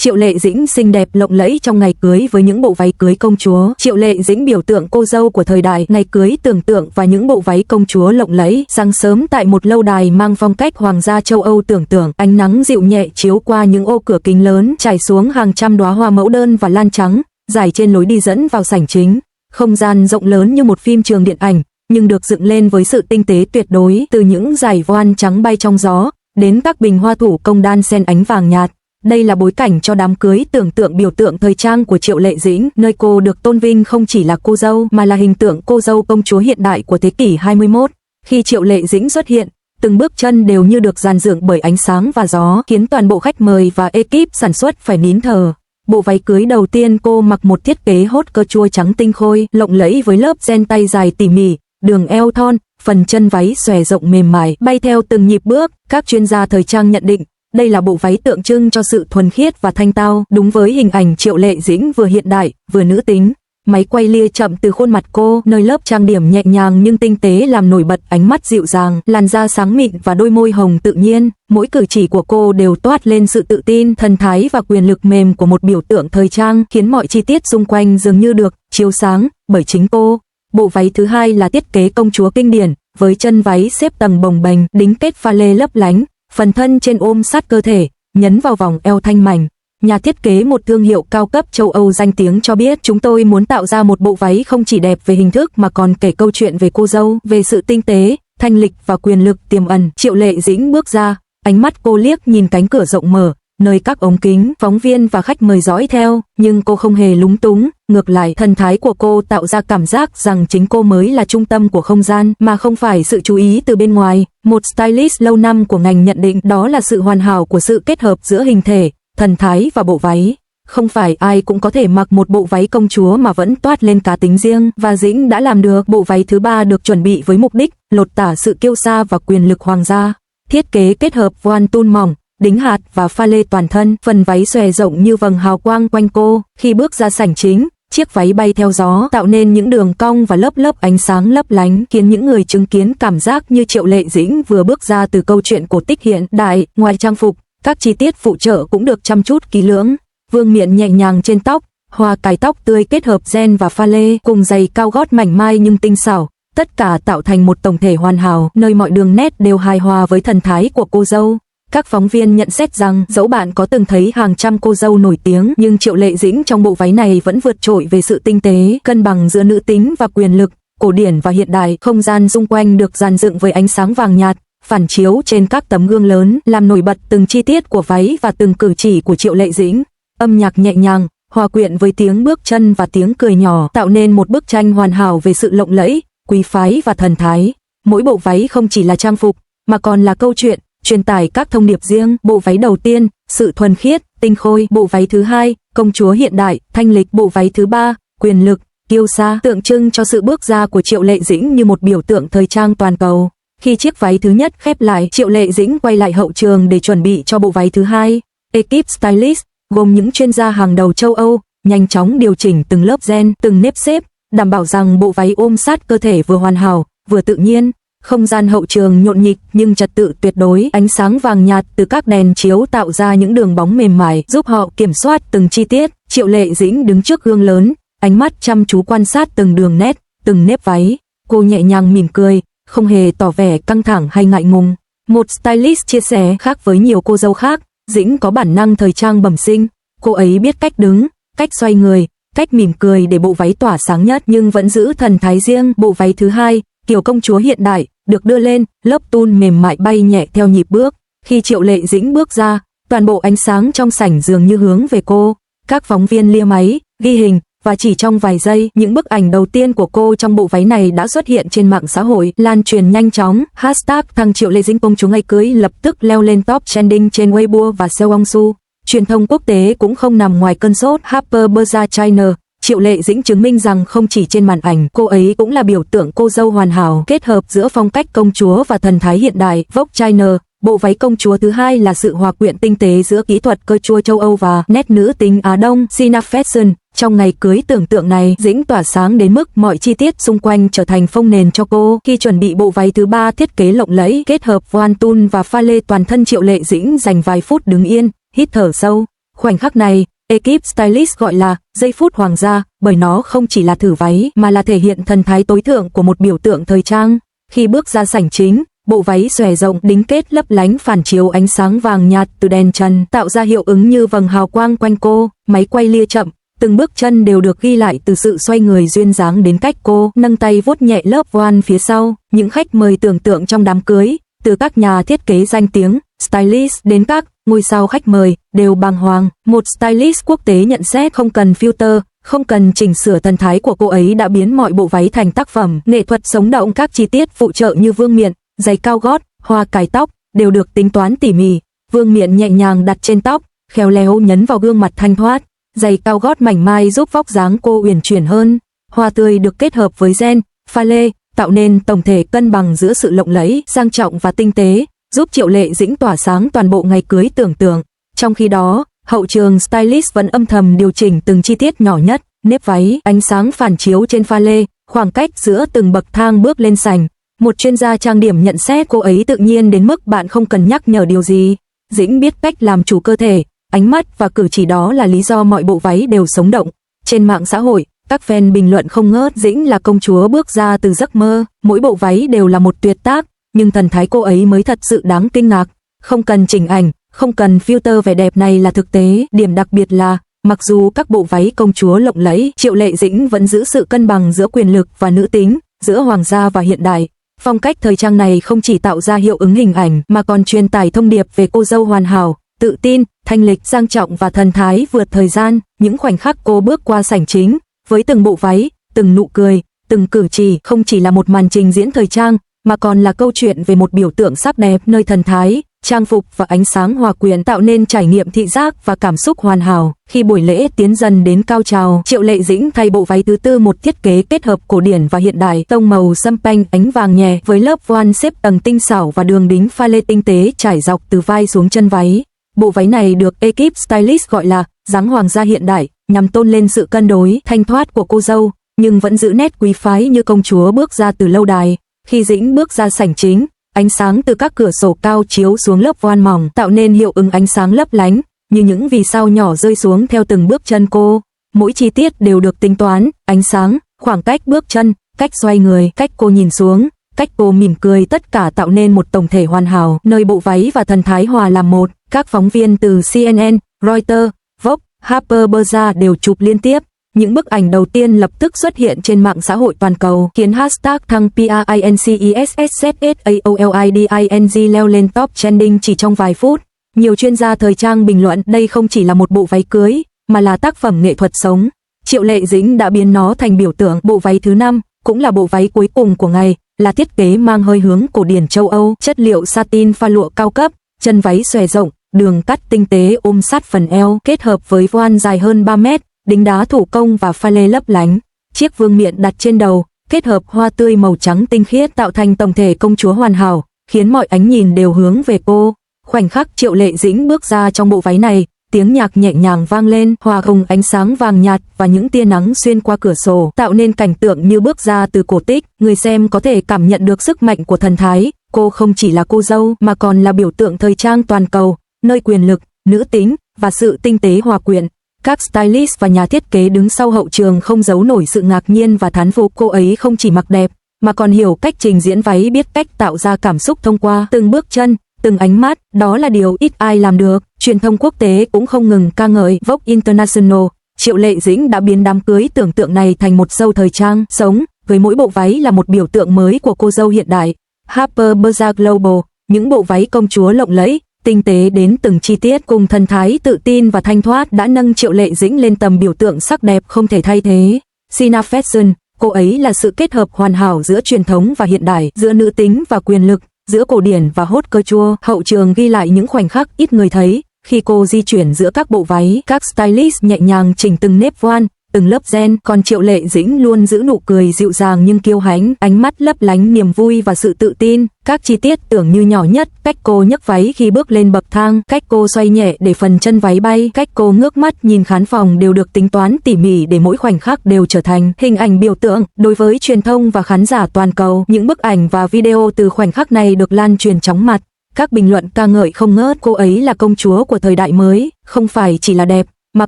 Triệu Lệ Dĩnh xinh đẹp lộng lẫy trong ngày cưới với những bộ váy cưới công chúa. Triệu Lệ Dĩnh biểu tượng cô dâu của thời đại ngày cưới tưởng tượng và những bộ váy công chúa lộng lẫy. Sáng sớm tại một lâu đài mang phong cách hoàng gia châu Âu tưởng tượng, ánh nắng dịu nhẹ chiếu qua những ô cửa kính lớn, trải xuống hàng trăm đóa hoa mẫu đơn và lan trắng, dài trên lối đi dẫn vào sảnh chính. Không gian rộng lớn như một phim trường điện ảnh, nhưng được dựng lên với sự tinh tế tuyệt đối, từ những dải voan trắng bay trong gió đến các bình hoa thủ công đan xen ánh vàng nhạt. Đây là bối cảnh cho đám cưới tưởng tượng biểu tượng thời trang của Triệu Lệ Dĩnh, nơi cô được tôn vinh không chỉ là cô dâu mà là hình tượng cô dâu công chúa hiện đại của thế kỷ 21. Khi Triệu Lệ Dĩnh xuất hiện, từng bước chân đều như được dàn dựng bởi ánh sáng và gió, khiến toàn bộ khách mời và ekip sản xuất phải nín thở. Bộ váy cưới đầu tiên cô mặc một thiết kế hốt cơ chua trắng tinh khôi, lộng lẫy với lớp ren tay dài tỉ mỉ, đường eo thon, phần chân váy xòe rộng mềm mại, bay theo từng nhịp bước. Các chuyên gia thời trang nhận định, đây là bộ váy tượng trưng cho sự thuần khiết và thanh tao, đúng với hình ảnh Triệu Lệ Dĩnh vừa hiện đại, vừa nữ tính. Máy quay lia chậm từ khuôn mặt cô, nơi lớp trang điểm nhẹ nhàng nhưng tinh tế làm nổi bật ánh mắt dịu dàng, làn da sáng mịn và đôi môi hồng tự nhiên. Mỗi cử chỉ của cô đều toát lên sự tự tin, thần thái và quyền lực mềm của một biểu tượng thời trang, khiến mọi chi tiết xung quanh dường như được chiếu sáng bởi chính cô. Bộ váy thứ hai là thiết kế công chúa kinh điển, với chân váy xếp tầng bồng bềnh, đính kết pha lê lấp lánh, phần thân trên ôm sát cơ thể, nhấn vào vòng eo thanh mảnh. Nhà thiết kế một thương hiệu cao cấp châu Âu danh tiếng cho biết, chúng tôi muốn tạo ra một bộ váy không chỉ đẹp về hình thức mà còn kể câu chuyện về cô dâu, về sự tinh tế, thanh lịch và quyền lực tiềm ẩn. Triệu Lệ Dĩnh bước ra, ánh mắt cô liếc nhìn cánh cửa rộng mở, nơi các ống kính, phóng viên và khách mời dõi theo, nhưng cô không hề lúng túng, ngược lại, thần thái của cô tạo ra cảm giác rằng chính cô mới là trung tâm của không gian, mà không phải sự chú ý từ bên ngoài. Một stylist lâu năm của ngành nhận định đó là sự hoàn hảo của sự kết hợp giữa hình thể, thần thái và bộ váy. Không phải ai cũng có thể mặc một bộ váy công chúa mà vẫn toát lên cá tính riêng, và Dĩnh đã làm được. Bộ váy thứ ba được chuẩn bị với mục đích lột tả sự kiêu sa và quyền lực hoàng gia. Thiết kế kết hợp voan tul mỏng, đính hạt và pha lê toàn thân, phần váy xòe rộng như vầng hào quang quanh cô. Khi bước ra sảnh chính, chiếc váy bay theo gió, tạo nên những đường cong và lớp lớp ánh sáng lấp lánh, khiến những người chứng kiến cảm giác như Triệu Lệ Dĩnh vừa bước ra từ câu chuyện cổ tích hiện đại. Ngoài trang phục, các chi tiết phụ trợ cũng được chăm chút kỹ lưỡng. Vương miện nhẹ nhàng trên tóc, hoa cài tóc tươi kết hợp ren và pha lê, cùng giày cao gót mảnh mai nhưng tinh xảo, tất cả tạo thành một tổng thể hoàn hảo, nơi mọi đường nét đều hài hòa với thần thái của cô dâu. Các phóng viên nhận xét rằng, dẫu bạn có từng thấy hàng trăm cô dâu nổi tiếng, nhưng Triệu Lệ Dĩnh trong bộ váy này vẫn vượt trội về sự tinh tế, cân bằng giữa nữ tính và quyền lực, cổ điển và hiện đại. Không gian xung quanh được dàn dựng với ánh sáng vàng nhạt, phản chiếu trên các tấm gương lớn, làm nổi bật từng chi tiết của váy và từng cử chỉ của Triệu Lệ Dĩnh. Âm nhạc nhẹ nhàng, hòa quyện với tiếng bước chân và tiếng cười nhỏ, tạo nên một bức tranh hoàn hảo về sự lộng lẫy, quý phái và thần thái. Mỗi bộ váy không chỉ là trang phục, mà còn là câu chuyện, truyền tải các thông điệp riêng. Bộ váy đầu tiên, sự thuần khiết, tinh khôi. Bộ váy thứ hai, công chúa hiện đại, thanh lịch. Bộ váy thứ ba, quyền lực, kiêu sa, tượng trưng cho sự bước ra của Triệu Lệ Dĩnh như một biểu tượng thời trang toàn cầu. Khi chiếc váy thứ nhất khép lại, Triệu Lệ Dĩnh quay lại hậu trường để chuẩn bị cho bộ váy thứ hai. Ekip stylist, gồm những chuyên gia hàng đầu châu Âu, nhanh chóng điều chỉnh từng lớp ren, từng nếp xếp, đảm bảo rằng bộ váy ôm sát cơ thể vừa hoàn hảo, vừa tự nhiên. Không gian hậu trường nhộn nhịp nhưng trật tự tuyệt đối, ánh sáng vàng nhạt từ các đèn chiếu tạo ra những đường bóng mềm mại, giúp họ kiểm soát từng chi tiết. Triệu Lệ Dĩnh đứng trước gương lớn, ánh mắt chăm chú quan sát từng đường nét, từng nếp váy. Cô nhẹ nhàng mỉm cười, không hề tỏ vẻ căng thẳng hay ngại ngùng. Một stylist chia sẻ, khác với nhiều cô dâu khác, Dĩnh có bản năng thời trang bẩm sinh. Cô ấy biết cách đứng, cách xoay người, cách mỉm cười để bộ váy tỏa sáng nhất nhưng vẫn giữ thần thái riêng. Bộ váy thứ hai, kiểu công chúa hiện đại, được đưa lên, lớp tul mềm mại bay nhẹ theo nhịp bước. Khi Triệu Lệ Dĩnh bước ra, toàn bộ ánh sáng trong sảnh dường như hướng về cô. Các phóng viên lia máy, ghi hình, và chỉ trong vài giây, những bức ảnh đầu tiên của cô trong bộ váy này đã xuất hiện trên mạng xã hội, lan truyền nhanh chóng. Hashtag thằng Triệu Lệ Dĩnh công chúa ngày cưới lập tức leo lên top trending trên Weibo và Xiaohongshu. Truyền thông quốc tế cũng không nằm ngoài cơn sốt. Harper's Bazaar China, Triệu Lệ Dĩnh chứng minh rằng không chỉ trên màn ảnh, cô ấy cũng là biểu tượng cô dâu hoàn hảo, kết hợp giữa phong cách công chúa và thần thái hiện đại. Vogue China, bộ váy công chúa thứ hai là sự hòa quyện tinh tế giữa kỹ thuật cơ chua châu Âu và nét nữ tính Á Đông. Sina Fashion, trong ngày cưới tưởng tượng này, Dĩnh tỏa sáng đến mức mọi chi tiết xung quanh trở thành phông nền cho cô. Khi chuẩn bị bộ váy thứ ba thiết kế lộng lẫy, kết hợp voan tul và pha lê toàn thân, Triệu Lệ Dĩnh dành vài phút đứng yên, hít thở sâu. Khoảnh khắc này, ekip stylist gọi là giây phút hoàng gia, bởi nó không chỉ là thử váy mà là thể hiện thần thái tối thượng của một biểu tượng thời trang. Khi bước ra sảnh chính, bộ váy xòe rộng đính kết lấp lánh phản chiếu ánh sáng vàng nhạt từ đèn trần, tạo ra hiệu ứng như vầng hào quang quanh cô. Máy quay lia chậm, từng bước chân đều được ghi lại từ sự xoay người duyên dáng đến cách cô nâng tay vuốt nhẹ lớp voan phía sau. Những khách mời tưởng tượng trong đám cưới, từ các nhà thiết kế danh tiếng, stylist đến các ngôi sao khách mời, đều bàng hoàng. Một stylist quốc tế nhận xét không cần filter, không cần chỉnh sửa thần thái của cô ấy đã biến mọi bộ váy thành tác phẩm nghệ thuật sống động. Các chi tiết phụ trợ như vương miện, giày cao gót, hoa cài tóc đều được tính toán tỉ mỉ. Vương miện nhẹ nhàng đặt trên tóc, khéo léo nhấn vào gương mặt thanh thoát. Giày cao gót mảnh mai giúp vóc dáng cô uyển chuyển hơn. Hoa tươi được kết hợp với ren, pha lê, tạo nên tổng thể cân bằng giữa sự lộng lẫy, sang trọng và tinh tế, giúp Triệu Lệ Dĩnh tỏa sáng toàn bộ ngày cưới tưởng tượng. Trong khi đó, hậu trường stylist vẫn âm thầm điều chỉnh từng chi tiết nhỏ nhất, nếp váy, ánh sáng phản chiếu trên pha lê, khoảng cách giữa từng bậc thang bước lên sảnh. Một chuyên gia trang điểm nhận xét cô ấy tự nhiên đến mức bạn không cần nhắc nhở điều gì. Dĩnh biết cách làm chủ cơ thể, ánh mắt và cử chỉ, đó là lý do mọi bộ váy đều sống động. Trên mạng xã hội, các fan bình luận không ngớt, Dĩnh là công chúa bước ra từ giấc mơ, mỗi bộ váy đều là một tuyệt tác, nhưng thần thái cô ấy mới thật sự đáng kinh ngạc. Không cần chỉnh ảnh, không cần filter, vẻ đẹp này là thực tế. Điểm đặc biệt là, mặc dù các bộ váy công chúa lộng lẫy, Triệu Lệ Dĩnh vẫn giữ sự cân bằng giữa quyền lực và nữ tính, giữa hoàng gia và hiện đại. Phong cách thời trang này không chỉ tạo ra hiệu ứng hình ảnh mà còn truyền tải thông điệp về cô dâu hoàn hảo, tự tin, thanh lịch, sang trọng và thần thái vượt thời gian. Những khoảnh khắc cô bước qua sảnh chính, với từng bộ váy, từng nụ cười, từng cử chỉ, không chỉ là một màn trình diễn thời trang, mà còn là câu chuyện về một biểu tượng sắc đẹp nơi thần thái, trang phục và ánh sáng hòa quyện tạo nên trải nghiệm thị giác và cảm xúc hoàn hảo. Khi buổi lễ tiến dần đến cao trào, Triệu Lệ Dĩnh thay bộ váy thứ tư, một thiết kế kết hợp cổ điển và hiện đại, tông màu sâm panh ánh vàng nhẹ với lớp voan xếp tầng tinh xảo và đường đính pha lê tinh tế trải dọc từ vai xuống chân váy. Bộ váy này được ekip stylist gọi là dáng hoàng gia hiện đại, nhằm tôn lên sự cân đối, thanh thoát của cô dâu, nhưng vẫn giữ nét quý phái như công chúa bước ra từ lâu đài. Khi Dĩnh bước ra sảnh chính, ánh sáng từ các cửa sổ cao chiếu xuống lớp voan mỏng, tạo nên hiệu ứng ánh sáng lấp lánh, như những vì sao nhỏ rơi xuống theo từng bước chân cô. Mỗi chi tiết đều được tính toán, ánh sáng, khoảng cách bước chân, cách xoay người, cách cô nhìn xuống, cách cô mỉm cười, tất cả tạo nên một tổng thể hoàn hảo, nơi bộ váy và thần thái hòa làm một. Các phóng viên từ CNN, Reuters, Vogue, Harper's Bazaar đều chụp liên tiếp. Những bức ảnh đầu tiên lập tức xuất hiện trên mạng xã hội toàn cầu, khiến hashtag thăng PRINCESSZAOLIDING leo lên top trending chỉ trong vài phút. Nhiều chuyên gia thời trang bình luận đây không chỉ là một bộ váy cưới, mà là tác phẩm nghệ thuật sống. Triệu Lệ Dĩnh đã biến nó thành biểu tượng. Bộ váy thứ 5, cũng là bộ váy cuối cùng của ngày, là thiết kế mang hơi hướng cổ điển châu Âu, chất liệu satin pha lụa cao cấp, chân váy xòe rộng, đường cắt tinh tế ôm sát phần eo, kết hợp với voan dài hơn 3 mét, đính đá thủ công và pha lê lấp lánh. Chiếc vương miện đặt trên đầu, kết hợp hoa tươi màu trắng tinh khiết tạo thành tổng thể công chúa hoàn hảo, khiến mọi ánh nhìn đều hướng về cô. Khoảnh khắc Triệu Lệ Dĩnh bước ra trong bộ váy này, tiếng nhạc nhẹ nhàng vang lên, hòa cùng ánh sáng vàng nhạt và những tia nắng xuyên qua cửa sổ, tạo nên cảnh tượng như bước ra từ cổ tích. Người xem có thể cảm nhận được sức mạnh của thần thái. Cô không chỉ là cô dâu mà còn là biểu tượng thời trang toàn cầu, nơi quyền lực, nữ tính và sự tinh tế hòa quyện. Các stylist và nhà thiết kế đứng sau hậu trường không giấu nổi sự ngạc nhiên và thán phục. Cô ấy không chỉ mặc đẹp, mà còn hiểu cách trình diễn váy, biết cách tạo ra cảm xúc thông qua từng bước chân, từng ánh mắt. Đó là điều ít ai làm được. Truyền thông quốc tế cũng không ngừng ca ngợi. Vogue International, Triệu Lệ Dĩnh đã biến đám cưới tưởng tượng này thành một show thời trang sống, với mỗi bộ váy là một biểu tượng mới của cô dâu hiện đại. Harper's Bazaar Global, những bộ váy công chúa lộng lẫy, tinh tế đến từng chi tiết cùng thần thái tự tin và thanh thoát đã nâng Triệu Lệ Dĩnh lên tầm biểu tượng sắc đẹp không thể thay thế. Sina Fashion, cô ấy là sự kết hợp hoàn hảo giữa truyền thống và hiện đại, giữa nữ tính và quyền lực, giữa cổ điển và haute couture. Hậu trường ghi lại những khoảnh khắc ít người thấy, khi cô di chuyển giữa các bộ váy, các stylist nhẹ nhàng chỉnh từng nếp voan, từng lớp ren, còn Triệu Lệ Dĩnh luôn giữ nụ cười dịu dàng nhưng kiêu hãnh, ánh mắt lấp lánh niềm vui và sự tự tin. Các chi tiết tưởng như nhỏ nhất, cách cô nhấc váy khi bước lên bậc thang, cách cô xoay nhẹ để phần chân váy bay, cách cô ngước mắt nhìn khán phòng đều được tính toán tỉ mỉ để mỗi khoảnh khắc đều trở thành hình ảnh biểu tượng. Đối với truyền thông và khán giả toàn cầu, những bức ảnh và video từ khoảnh khắc này được lan truyền chóng mặt. Các bình luận ca ngợi không ngớt cô ấy là công chúa của thời đại mới, không phải chỉ là đẹp, mà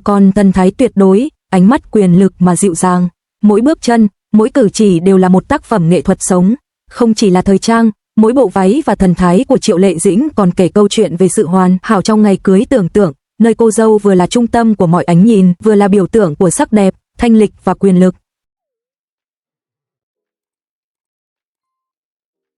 còn thần thái tuyệt đối, ánh mắt quyền lực mà dịu dàng. Mỗi bước chân, mỗi cử chỉ đều là một tác phẩm nghệ thuật sống, không chỉ là thời trang, mỗi bộ váy và thần thái của Triệu Lệ Dĩnh còn kể câu chuyện về sự hoàn hảo trong ngày cưới tưởng tượng, nơi cô dâu vừa là trung tâm của mọi ánh nhìn, vừa là biểu tượng của sắc đẹp, thanh lịch và quyền lực.